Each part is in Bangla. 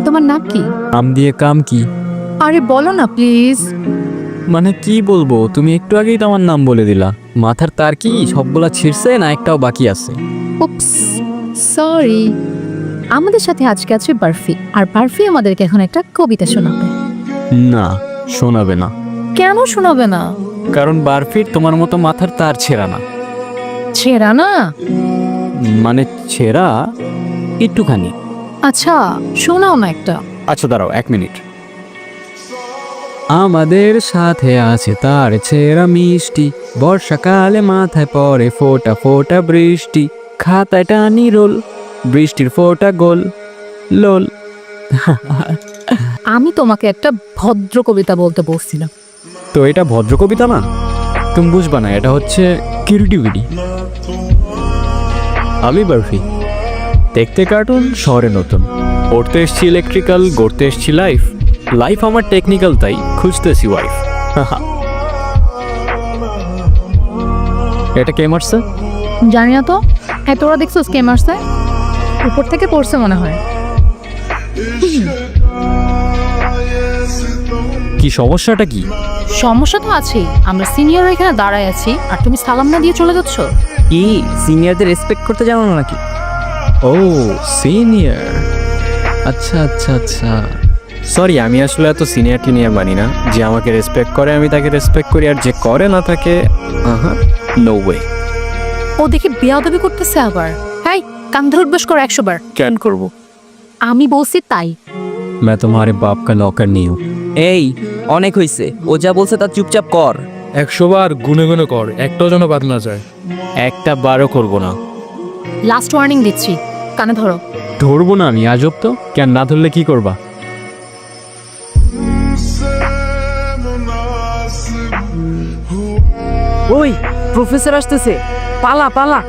তোমার নাম কি? নাম দিয়ে কাম কি? আরে বলো না প্লিজ। মানে কি বলবো, তুমি একটু আগেই তো আমার নাম বলে দিলা। মাথার তার কি সবগুলা ছিঁড়ছে না একটাও বাকি আছে? উপস, সরি। আমাদের সাথে আজকে আছে বার্ফি, আর বার্ফি আমাদেরকে এখন একটা কবিতা শোনাবে। না, শোনাবে না। কেন শোনাবে না? কারণ বারফির তোমার মতো মাথার তার ছেঁড়া না। ছেঁড়া না? মানে ছেঁড়া একটুখানি। আচ্ছা শোনাও না একটা। আচ্ছা দাঁড়াও 1 মিনিট। আমাদের সাথে আছে তার ছেঁড়া মিষ্টি, বর্ষাকালে মাথায় পড়ে ফোঁটা ফোঁটা বৃষ্টি, খাতায় টানি রোল, বৃষ্টির ফোঁটা গোল লোল। আমি তোমাকে একটা ভদ্র কবিতা বলতে বলছিলাম। তো এটা ভদ্র কবিতা না, তুমি বুঝবা না, এটা হচ্ছে ক্রিয়েটিভিটি। আমি বারফি, দেখতে কার্টুন, শহরে নতুন, পড়তে এসছি ইলেকট্রিক্যাল, গড়তে এসছি লাইফ, লাইফ আমার টেকনিক্যাল তাই খুঁজতেছি ওয়াইফ। এটা কে মারছে? জানি না তো। হ্যাঁ তোরা দেখছো স্কেম আসছে, উপর থেকে পড়ছে মনে হয়। কি সমস্যাটা কি? সমস্যা তো আছেই, আমরা সিনিয়র এখানে দাঁড়ায় আছি আর তুমি সালাম না দিয়ে চলে যাচ্ছ। কি সিনিয়রদের রেসপেক্ট করতে জানো না নাকি? ও সিনিয়র, আচ্ছা আচ্ছা আচ্ছা। সরি, আমি আসলে এত সিনিয়রটি নিয়ে মানি না। যে আমাকে রেসপেক্ট করে আমি তাকে রেসপেক্ট করি, আর যে করে না তাকে নো ওয়ে। ও দেখি বেয়াদবি করতেছে আবার। হ্যাঁ কান ধরে উঠবাস করো 100 বার। কেন করব? আমি বলছি তাই। मैं तुम्हारे बाप का नौकर नहीं हूँ। এই অনেক হইছে, ও যা বলছে তা চুপচাপ কর। 100 বার গুনে গুনে কর, একটাও যেন বাদ না যায়। একটা বারও করবো না। লাস্ট ওয়ার্নিং দিচ্ছি, কানে ধরো। ধরবো না আমি, আজব তো। কেন না ধরলে কি করবা? ওই প্রফেসর আসতেছে, পালা পালা।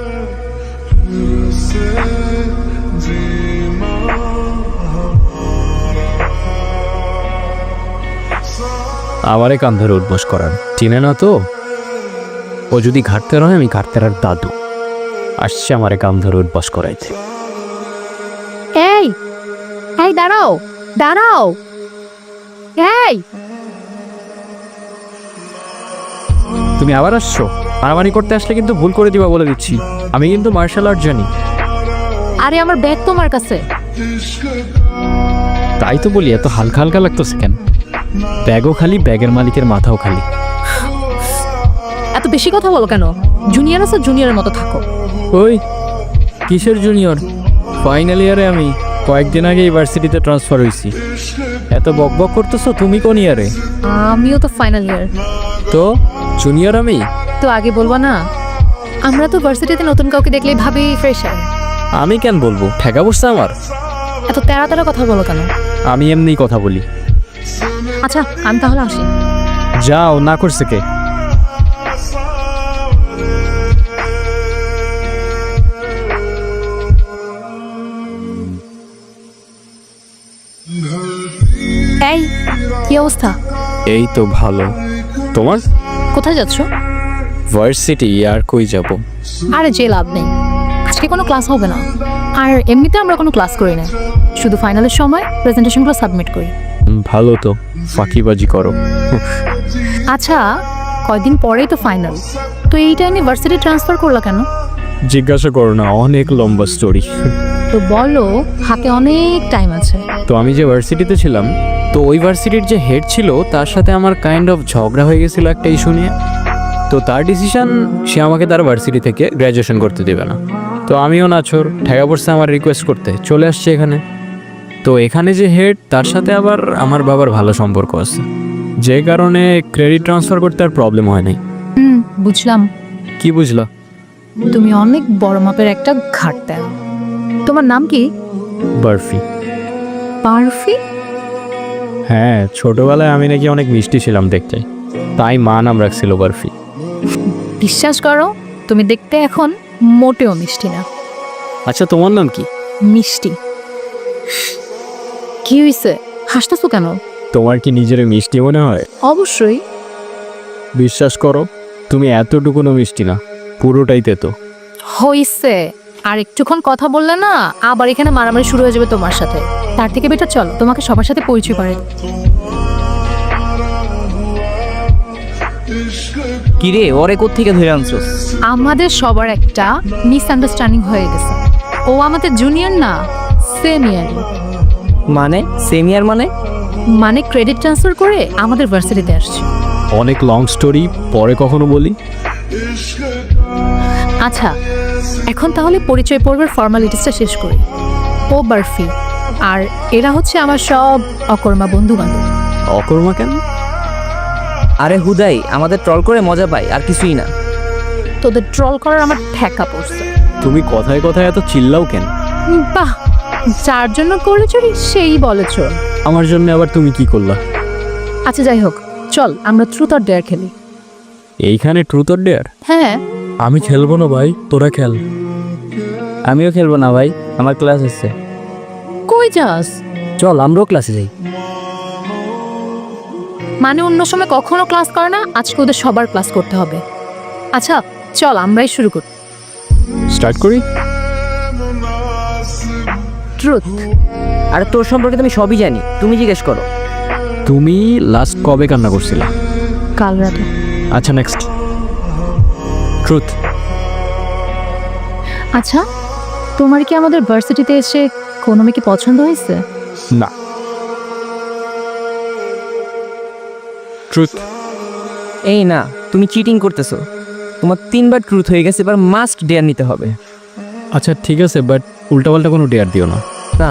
আমারে কান ধরে উঠবস করার চিনে না তো। ও যদি ঘাটতে হয়, আমি ঘাটতেরার দাদু আসছে আমারে কান ধরে উঠবস করাইতে। এই এই দাঁড়াও দাঁড়াও। এই তুমি আবার আসছো? মারামারি করতে আসলে কিন্তু ভুল করে দিবা বলে দিচ্ছি। আমি কিন্তু মার্শাল আর্ট জানি। আরে আমার ব্যাগ তোমার কাছে। তাই তো বলি, এত হালকা হালকা লাগতেছে কেন? ব্যাগও খালি, ব্যাগের মালিকের মাথাও খালি। এত বেশি কথা বলো কেন? জুনিয়র আছে, জুনিয়রের মতো থাকো। ওই কিসের জুনিয়র? ফাইনাল ইয়ারে আমি, কয়েকদিন আগে ইউনিভার্সিটিতে ট্রান্সফার হয়েছি। এত বক বক করতেছো, তুমি কোন ইয়ারে? আমিও তো ফাইনাল ইয়ার। তো জুনিয়র আমি? তো আগে বলবা না? আমরা তো ভার্সিটিতে নতুন কাউকে দেখলেই ভাবি ফ্রেশার। আমি কেন বলবো, ঠেকা বসছে আমার। এত তেরা তেরা কথা বলো কেন? আমি এমনি কথা বলি। আচ্ছা আমি তাহলে আসি। যাও, না করছে কে? এই কি অবস্থা? এই তো ভালো। তোমার? কোথায় যাচ্ছ? ভার্সিটি। আর কই যাব? আরে যে লাভ নেই, আজকে কোনো ক্লাস হবে না। আর এমনিতে আমরা কোনো ক্লাস করি না, শুধু ফাইনালের সময় প্রেজেন্টেশনগুলো সাবমিট করি। ভালো তো, ফাঁকিবাজি করো। আচ্ছা কয়দিন পরেই তো ফাইনাল, তো এই টাইমে ভার্সিটি ট্রান্সফার করলা কেন? জিজ্ঞাসা করো না, অনেক লম্বা স্টোরি। তো বলো, হাতে অনেক টাইম আছে। তো আমি যে ভার্সিটিতে ছিলাম, তো ওই ভার্সিটির যে হেড ছিল তার সাথে আমার কাইন্ড অফ ঝগড়া হয়ে গেছিল একটা ইস্যু নিয়ে। তো তার ডিসিশন, সে আমাকে তার ভার্সিটি থেকে গ্র্যাজুয়েশন করতে দেবে না। তো আমিও নাছোর, ঠেকা পড়ছে আমার রিকোয়েস্ট করতে, চলে আসছে এখানে। তো এখানে যে হেড, তার সাথে আবার আমার বাবার ভালো সম্পর্ক আছে, যে কারণে ক্রেডিট ট্রান্সফার করতে আর প্রবলেম হয় নাই। বুঝলাম। কি বুঝলা? তুমি অনেক বড় মাপের একটা ঘাটতে। তোমার নাম কি? বারফি। বারফি? হ্যাঁ, ছোটবেলায় আমি নাকি অনেক মিষ্টি ছিলাম দেখতে, তাই মা নাম রাখছিল বারফি। বিশ্বাস করো, তুমি দেখতে এখন মোটেও মিষ্টি না। আচ্ছা তোমার নাম কি? মিষ্টি। কি হইছে, হাসতেছো কেন? তোমার কি নিজের মিষ্টি মনে হয়? অবশ্যই। বিশ্বাস করো, তুমি এতটুকুনও মিষ্টি না, পুরোটাই তেতো। হইছে, আর একটুক্ষণ কথা বললে না আবার এখানে মারামারি শুরু হয়ে যাবে তোমার সাথে। তার থেকে বেটার চলো তোমাকে সবার সাথে পরিচয় করে দিই। কিরে ওরে কোত্থেকে ধরে আনছস? আমাদের সবার একটা মিসআন্ডারস্ট্যান্ডিং হয়ে গেছে। ও আমাদের জুনিয়র না, সিনিয়র। মানে সেমিয়ার মানে? মানে ক্রেডিট ট্রান্সফার করে আমাদের ভার্সিটিতে আসছে। অনেক লং স্টোরি, পরে কখনো বলি। আচ্ছা, এখন তাহলে পরিচয় পর্বের ফর্মালিটিসটা শেষ করি। ও বার্ফি, আর এরা হচ্ছে আমার সব অকর্মা বন্ধু বান্ধব। অকর্মা কেন? আরে হুদাই আমাদের ট্রল করে মজা পাই, আর কিছুই না। তোদের ট্রল করার আমার ঠেকা পড়ছে। তুমি কথায় কথায় এত চিল্লাও কেন? বাহ, যার জন্য করে চুরি সেই বলে চোর। আমার জন্য আবার তুমি কি করলা? আচ্ছা যাই হোক, চল আমরা ট্রুথ অর ডেয়ার খেলি। এইখানে ট্রুথ অর ডেয়ার? হ্যাঁ। আমি খেলবো না ভাই, তোরা খেল। আমিও খেলবো না ভাই, আমার ক্লাস আছে। কই যাস? চল আমরাও ক্লাসে যাই। মানে অন্য সময় কখনো ক্লাস করে না, আজকে ওদের সবার ক্লাস করতে হবে। আচ্ছা চল আমরাই শুরু করি। স্টার্ট করি। ট্রুথ। আরে তোর সম্পর্কে তো আমি সবই জানি, তুমি জিজ্ঞেস করো। তুমি লাস্ট কবে কান্না করছিলা? কাল রাতে। আচ্ছা নেক্সট। ট্রুথ। আচ্ছা, তোমার কি আমাদের ভার্সিটিতে এসে কোনো মেয়েকে পছন্দ হয়েছে? না। ট্রুথ। এই না, তুমি চিটিং করতেছো। তোমার 3বার ট্রুথ হয়ে গেছে, এবার মাস্ট ডেয়ার নিতে হবে। আচ্ছা ঠিক আছে, বাট উল্টাপাল্টা কোনো ডেয়ার দিও না। না,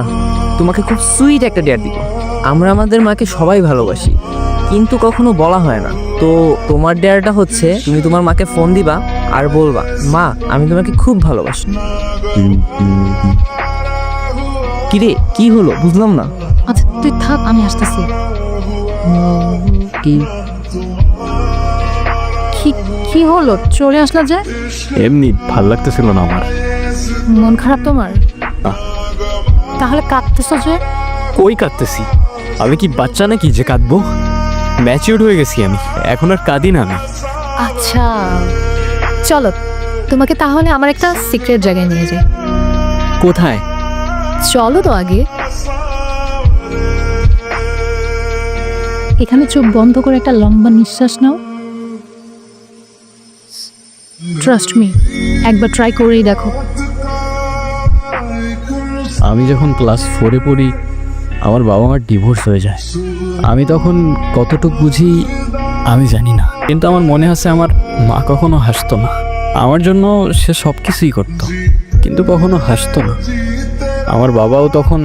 তোমাকে খুব সুইট একটা ডেয়ার দিব। আমরা আমাদের মাকে সবাই ভালোবাসি, কিন্তু কখনো বলা হয় না। তো তোমার ডেয়ারটা হচ্ছে তুমি তোমার মাকে ফোন দিবা আর বলবা, মা আমি তোমাকে খুব ভালোবাসি। কিরে কি হলো বুঝলাম না। আচ্ছা তুই থাক, আমি আসতেছি। কি কি কি হলো, চলে আসলা যে? এমনি ভাল লাগতেছিল না আমার। মন খারাপ তোমার? না। তাহলে কাঁদতেছো যে? কই কাঁদতেছি? আমি কি বাচ্চা নাকি যে কাঁদবো? ম্যাচিউরড হয়ে গেছি আমি, এখন আর কাঁদি না আমি। আচ্ছা চলো, তোমাকে তাহলে আমার একটা সিক্রেট জায়গায় নিয়ে যাই। কোথায়? চলো তো আগে। এখানে চোখ বন্ধ করে একটা লম্বা নিঃশ্বাস নাও। ট্রাস্ট মি, একবার ট্রাই করেই দেখো। আমি যখন ক্লাস 4-এ পড়ি, আমার বাবা মার ডিভোর্স হয়ে যায়। আমি তখন কতটুকু বুঝি আমি জানি না, কিন্তু আমার মনে আছে আমার মা কখনো হাসতো না। আমার জন্য সে সব কিছুই করতো, কিন্তু কখনো হাসতো না। আমার বাবাও তখন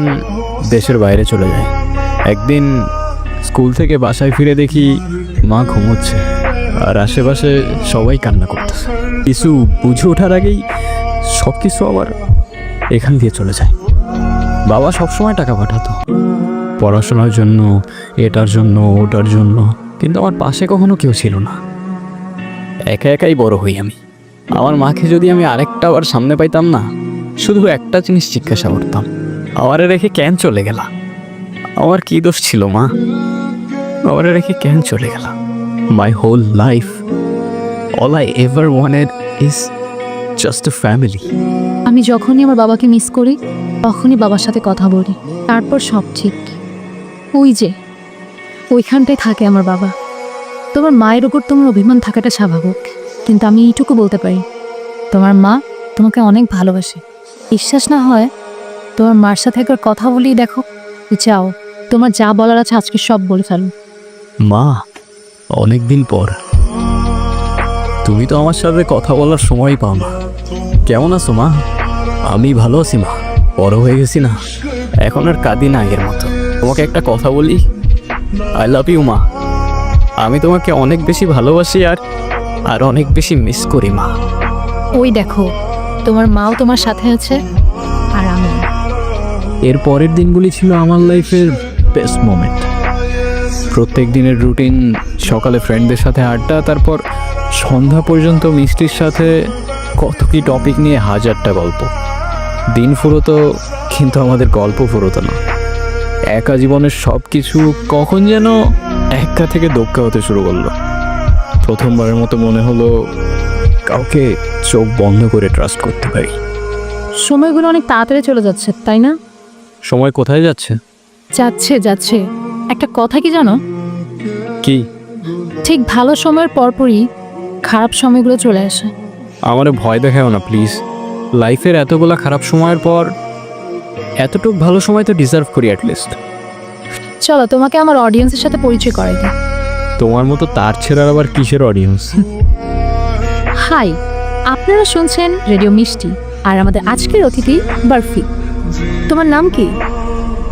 দেশের বাইরে চলে যায়। একদিন স্কুল থেকে বাসায় ফিরে দেখি মা ঘুমোচ্ছে, আর আশেপাশে সবাই কান্না করতেছে। কিছু বুঝে ওঠার আগেই সব কিছু আবার এখান দিয়ে চলে যায়। বাবা সবসময় টাকা পাঠাতো পড়াশোনার জন্য, এটার জন্য ওটার জন্য, কিন্তু আমার পাশে কখনো কেউ ছিল না। একা একাই বড় হই আমি। আমার মাকে যদি আমি আরেকটা আবার সামনে পাইতাম না, শুধু একটা জিনিস জিজ্ঞাসা করতাম, আমারে রেখে কেন চলে গেলা? আমার কি দোষ ছিল মা? আমারে রেখে কেন চলে গেলা? My whole life all I ever wanted is just a family. আমি যখনই আমার বাবাকে মিস করি, তখনই বাবার সাথে কথা বলি, তারপর সব ঠিক। ওই যে ওইখানটায় থাকে আমার বাবা। তোমার মায়ের ওপর তোমার অভিমান থাকাটা স্বাভাবিক, কিন্তু আমি এইটুকু বলতে পারি, তোমার মা তোমাকে অনেক ভালোবাসে। বিশ্বাস না হয় তোমার মার সাথে একবার কথা বলেই দেখো। চাও তোমার যা বলার আছে আজকে সব বলে ফেলো। মা, অনেক দিন পর তুমি তো আমার সাথে কথা বলার সময়ই পাও না। কেমন আছো মা? আমি ভালো আছি মা, বড় হয়ে গেছি না, এখন আর কাঁদি না আগের মতো। তোমাকে একটা কথা বলি, আই লাভ ইউ মা। আমি তোমাকে অনেক বেশি ভালোবাসি, আর অনেক বেশি মিস করি মা। ওই দেখো তোমার মাও তোমার সাথে আছে, আর আমি। এর পরের দিনগুলি ছিল আমার লাইফের বেস্ট মোমেন্ট। প্রত্যেক দিনের রুটিন, সকালে ফ্রেন্ডদের সাথে আড্ডা, তারপর সন্ধ্যা পর্যন্ত মিষ্টির সাথে কত কি টপিক নিয়ে হাজারটা গল্প। দিন ফুরোতো, কিন্তু আমাদের গল্প ফুরোতো না। একা জীবনের সব কিছু কখন যেন একা থেকে দোক্কা হতে শুরু করলো। প্রথমবারের মতো মনে হলো কাউকে চোখ বন্ধ করে ট্রাস্ট করতে পারি। সময়গুলো অনেক তাড়াতাড়ি চলে যাচ্ছে, তাই না? সময় কোথায় যাচ্ছে? যাচ্ছে যাচ্ছে। একটা কথা কি জানো, কি? ঠিক ভালো সময়ের পরপরই খারাপ সময়গুলো চলে আসে। আমারে ভয় দেখাও না প্লিজ। লাইফের এতগুলা খারাপ সময়ের পর এতটুকু ভালো সময় তো ডিজার্ভ করি অ্যাটলিস্ট। চলো তোমাকে আমার অডিয়েন্সের সাথে পরিচয় করাই দিই। তোমার মতো তার ছেড়ার আবার কিসের অডিয়েন্স? হাই, আপনারা শুনছেন রেডিও মিষ্টি, আর আমাদের আজকের অতিথি বার্ফি। তোমার নাম কি?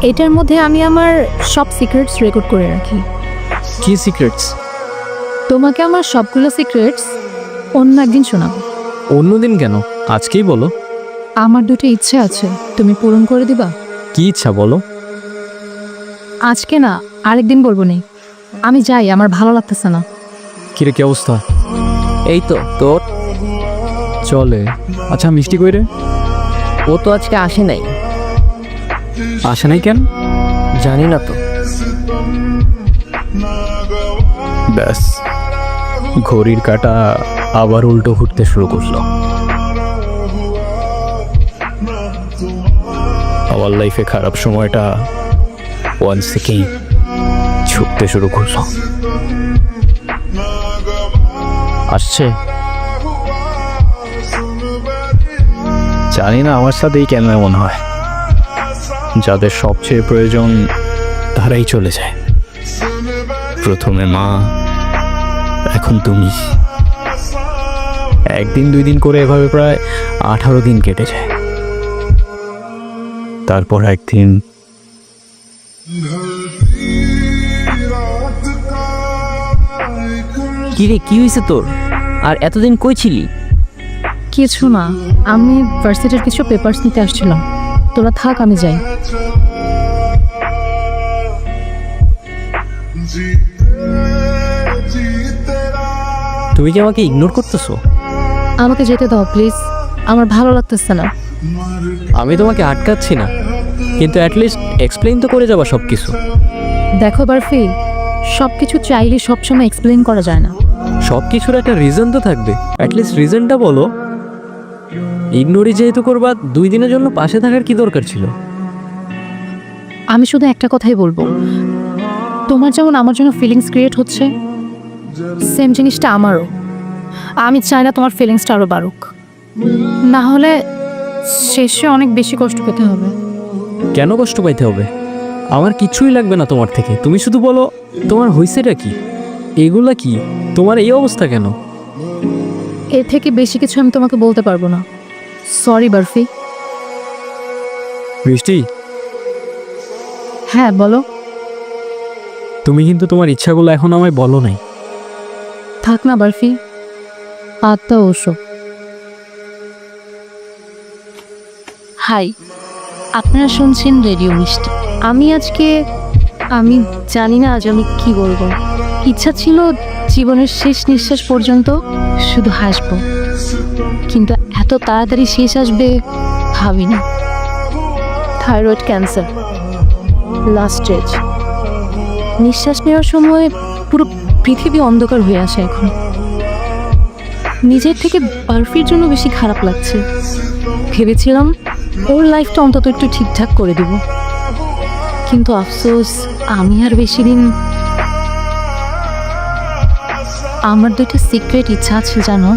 এটার মধ্যে আমি আমার সব সিক্রেটস রেকর্ড করে রাখি। কি সিক্রেটস? তোমাকে আমার সবগুলো সিক্রেটস অন্য একদিন শোনাবো। অন্যদিন কেন? আজকেই বলো। আমার দুটো ইচ্ছে আছে, তুমি পূরণ করে দিবা? কি ইচ্ছা বলো? আজকে না, আরেকদিন বলবো নি। আমি যাই, আমার ভালো লাগতেছে না। কিরে, কি অবস্থা? এই তো তোর। চলে। আচ্ছা, মিষ্টি কই রে? ও তো আজকে আসে নাই। আসে নাই কেন? জানি না তো। ব্যাস, ঘড়ির কাঁটা আবার উল্টো ঘুরতে শুরু করলো। আমার লাইফে খারাপ সময়টা ওয়ান থেকেই ছুটতে শুরু করলো। আসছে। জানি না আমার সাথেই কেন এমন হয়। যাদের সবচেয়ে প্রয়োজন তারাই চলে যায়। প্রথমে মা, এখন তুমি। একদিন দুই দিন করে এভাবে প্রায় 18 দিন কেটে যায়। তারপর একদিন কি রে, কি হয়েছে তোর? আর এতদিন কই ছিলি? কিছু না, আমি ভার্সিটির কিছু পেপারস নিতে আসছিলাম। তোরা থাক, আমি যাই। তুমি কি আমাকে ইগনোর করতেছো? আমাকে যেতে দাও প্লিজ, আমার ভালো লাগতেছে না। আমি তোমাকে আটকাচ্ছি না, কিন্তু অ্যাটলিস্ট এক্সপ্লেইন তো করে যাবা সব কিছু। দেখো বার্ফি, সব কিছু চাইলে সবসময় এক্সপ্লেন করা যায় না। সব কিছুর একটা রিজন তো থাকবে, অ্যাটলিস্ট রিজনটা বলো। ইগনোরই যেহেতু করবা, 2 দিনের জন্য পাশে থাকার কি দরকার ছিল? আমি শুধু একটা কথাই বলবো, তোমার যেমন আমার জন্য ফিলিংস ক্রিয়েট হচ্ছে, সেম জিনিসটা আমারও। আমি চাই না তোমার ফিলিংসটা আরও বাড়ুক, না হলে শেষে অনেক বেশি কষ্ট পেতে হবে। কেন কষ্ট পাইতে হবে? আমার কিছুই লাগবে না তোমার থেকে। তুমি শুধু বলো তোমার হইছেটা কি। এগুলা কি? তোমার এই অবস্থা কেন? এর থেকে বেশি কিছু আমি তোমাকে বলতে পারবো না। সরি বার্ফি। বৃষ্টি, হ্যাঁ বলো। তুমি কিন্তু তোমার ইচ্ছাগুলো এখন আমায় বলো নাই। থাক না বার্ফি, আত্মা ওসব। হাই, আপনারা শুনছেন রেডিও মিষ্টি। আমি জানি না আজ আমি কি বলবো। ইচ্ছা ছিল জীবনের শেষ নিঃশ্বাস পর্যন্ত শুধু হাসবো, কিন্তু এত তাড়াতাড়ি শেষ আসবে ভাবিনি। Thyroid cancer, last stage. নিঃশ্বাস নেওয়ার সময় পুরো পৃথিবী অন্ধকার হয়ে আসে। এখন নিজের থেকে বার্ফির জন্য বেশি খারাপ লাগছে। ভেবেছিলাম ওর লাইফটা অন্তত একটু ঠিকঠাক করে দেব, কিন্তু আফসোস আমি আর বেশি দিন। আমার 2টা সিক্রেট ইচ্ছা আছে জানো।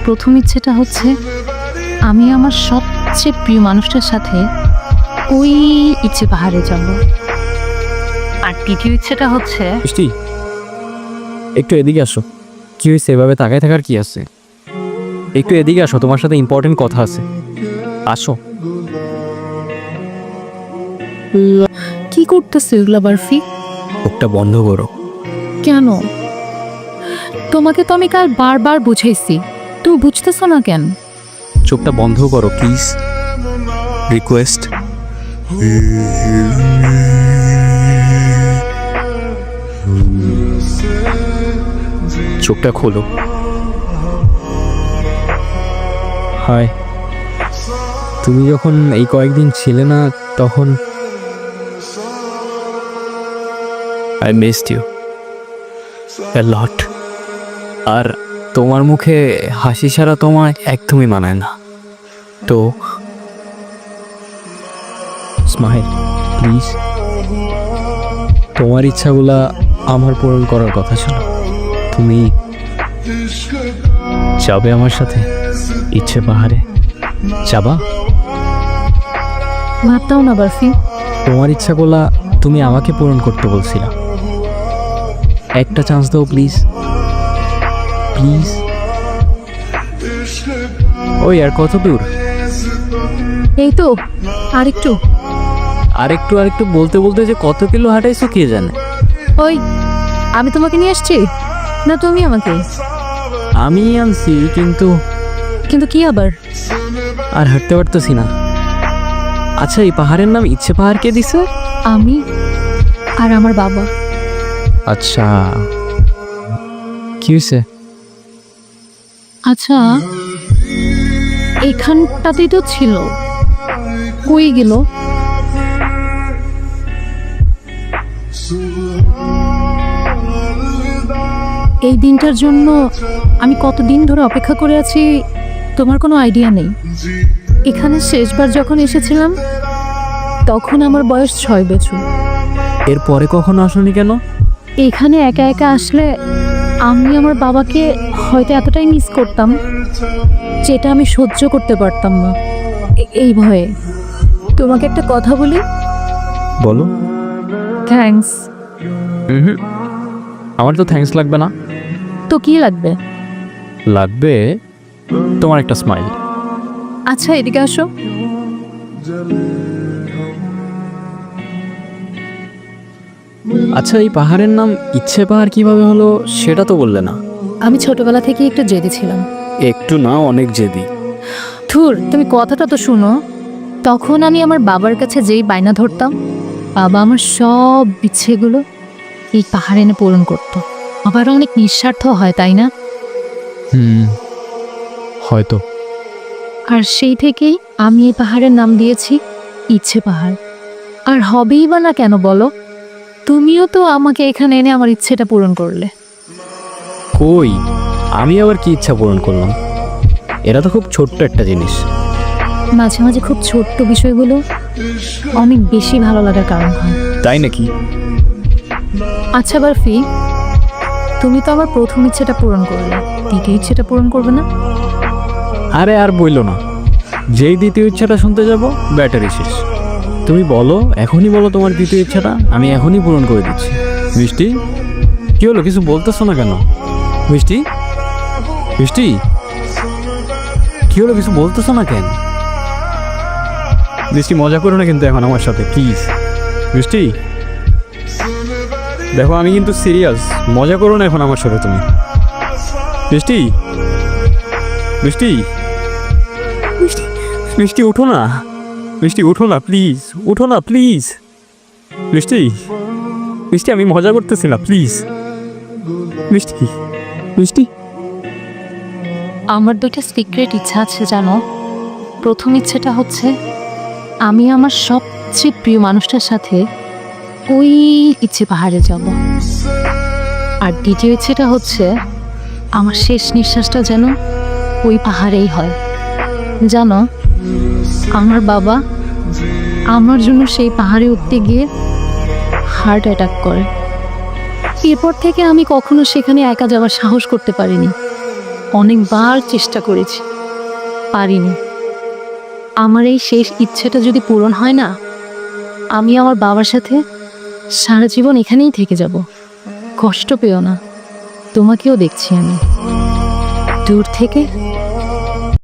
প্রথম ইচ্ছেটা হচ্ছে আমি আমার সবচেয়ে প্রিয় মানুষটার সাথে ওই ইচ্ছে পাহাড়ে যাব, আর দ্বিতীয় ইচ্ছেটা হচ্ছে বৃষ্টি, একটু এদিকে আসো। কি হয়েছে? এভাবে তাকায় থাকার কি আছে? একটু এদিকে আসো, তোমার সাথে ইম্পর্টেন্ট কথা আছে। আসো। কি করতেছে এগুলা বার্ফি? ওটা বন্ধ করো। কেন? তোমাকে তো আমি কাল বারবার বুঝাইছি, তুমি বুঝতেছো না কেন? চোখটা বন্ধ করো প্লিজ, রিকোয়েস্ট। চোখটা খোলো। হাই, তুমি যখন এই কয়েকদিন ছিলে না, তখন আই মিসড ইউ এ লট। আর তোমার মুখে হাসি ছাড়া তোমায় একদমই মানায় না। তো স্মাইল প্লিজ। তোমার ইচ্ছাগুলা আমার পূরণ করার কথা ছিল। তুমি যাবে আমার সাথে ইচ্ছে পাহাড়ে? যাবা? ভাবতাও না বার্ফি। তোমার ইচ্ছাগুলা তুমি আমাকে পূরণ করতে বলছিলা। একটা চান্স দাও প্লিজ, প্লিজ। ওই আর কত দূর? এই তো আরেকটু। আরেকটু আরেকটু বলতে বলতে যে কত কিলো হাঁটাইছো কে জানে। ওই আমি তোমাকে নিয়ে আসছি না তুমি আমাকে? আমি আনছি, কিন্তু কিন্তু কি আবার? আর হাঁটতে পারতেছি না। আচ্ছা, এই পাহাড়ের নাম ইচ্ছে পাহাড় কে দিছে? আমি আর আমার বাবা। আচ্ছা, কি হয়েছে? আচ্ছা, এখানটাতেই তো ছিল, কই গেল? এই দিনটার জন্য আমি কতদিন ধরে অপেক্ষা করে আছি তোমার কোনো আইডিয়া নেই। এখানে শেষবার যখন এসেছিলাম তখন আমার বয়স 6 বছর। এরপরে কখনো আসনি কেন? এখানে একা একা আসলে আমি আমার বাবাকে হয়তো এতটাই মিস করতাম যেটা আমি সহ্য করতে পারতাম না, এই ভয়ে। তোমাকে একটা কথা বলি? বলো। থ্যাঙ্কস। আমার তো থ্যাঙ্কস লাগবে না। তো কি লাগবে? লাগবে তোমার একটা স্মাইল। আচ্ছা, এদিকে আসো। আচ্ছা, এই পাহাড়ের নাম ইচ্ছে পাহাড় কিভাবে হলো সেটা তো বললে না। আমি ছোটবেলা থেকে একটু জেদি ছিলাম। একটু না, অনেক জেদি। ধুর, তুমি কথাটা তো শুনো। তখন আমি আমার বাবার কাছে যেই বায়না ধরতাম, বাবা আমার সব ইচ্ছেগুলো এই পাহাড়ে এনে পূরণ করতো। আবার অনেক নিঃস্বার্থ হয়, তাই না? হয়তো। আর সেই থেকেই আমি এই পাহাড়ের নাম দিয়েছি ইচ্ছে পাহাড়। আর হবেই বা না কেন বলো? তুমিও তো আমাকে এখানে এনে আমার ইচ্ছেটা পূরণ করলে। কই, আমি আবার কি ইচ্ছা পূরণ করলাম? এটা তো খুব ছোট্ট একটা জিনিস। মাঝে মাঝে খুব ছোট্ট বিষয়গুলো অনেক বেশি ভালো লাগার কারণ হয়। তাই নাকি? আচ্ছা বারফি, তুমি তো আমার প্রথম ইচ্ছেটা পূরণ করলে, দ্বিতীয় ইচ্ছেটা পূরণ করবে না? আরে আর বইলো না, যেই দ্বিতীয় ইচ্ছাটা শুনতে যাব ব্যাটারি শেষ। তুমি বলো, এখনই বলো তোমার দ্বিতীয় ইচ্ছাটা, আমি এখনই পূরণ করে দিচ্ছি। মিষ্টি, কি হলো? কিছু বলতেছো না কেন? মিষ্টি, মিষ্টি, কি হলো? কিছু বলতেছো না কেন? মিষ্টি, মজা করো না কিন্তু এখন আমার সাথে, প্লিজ। মিষ্টি, দেখো আমি কিন্তু সিরিয়াস, মজা করো না এখন আমার সাথে তুমি। মিষ্টি, মিষ্টি, মিষ্টি, মিষ্টি উঠো না। মিষ্টি উঠো না প্লিজ, উঠো না প্লিজ। মিষ্টি, মিষ্টি, আমি মজা করতেছি না, প্লিজ। মিষ্টি, মিষ্টি। আমার দুইটা সিক্রেট ইচ্ছা আছে জানো। প্রথম ইচ্ছেটা হচ্ছে আমি আমার সবচেয়ে প্রিয় মানুষটার সাথে ওই ইচ্ছে পাহাড়ে যাব। আর দ্বিতীয় ইচ্ছেটা হচ্ছে আমার শেষ নিঃশ্বাসটা যেন ওই পাহাড়েই হয়। জানো, আমার বাবা আমার জন্য সেই পাহাড়ে উঠতে গিয়ে হার্ট অ্যাটাক করে। এরপর থেকে আমি কখনো সেখানে একা যাওয়ার সাহস করতে পারিনি। অনেকবার চেষ্টা করেছি, পারিনি। আমার এই শেষ ইচ্ছেটা যদি পূরণ হয় না, আমি আমার বাবার সাথে সারা জীবন এখানেই থেকে যাব। কষ্ট পেও না, তোমাকেও দেখছি আমি দূর থেকে।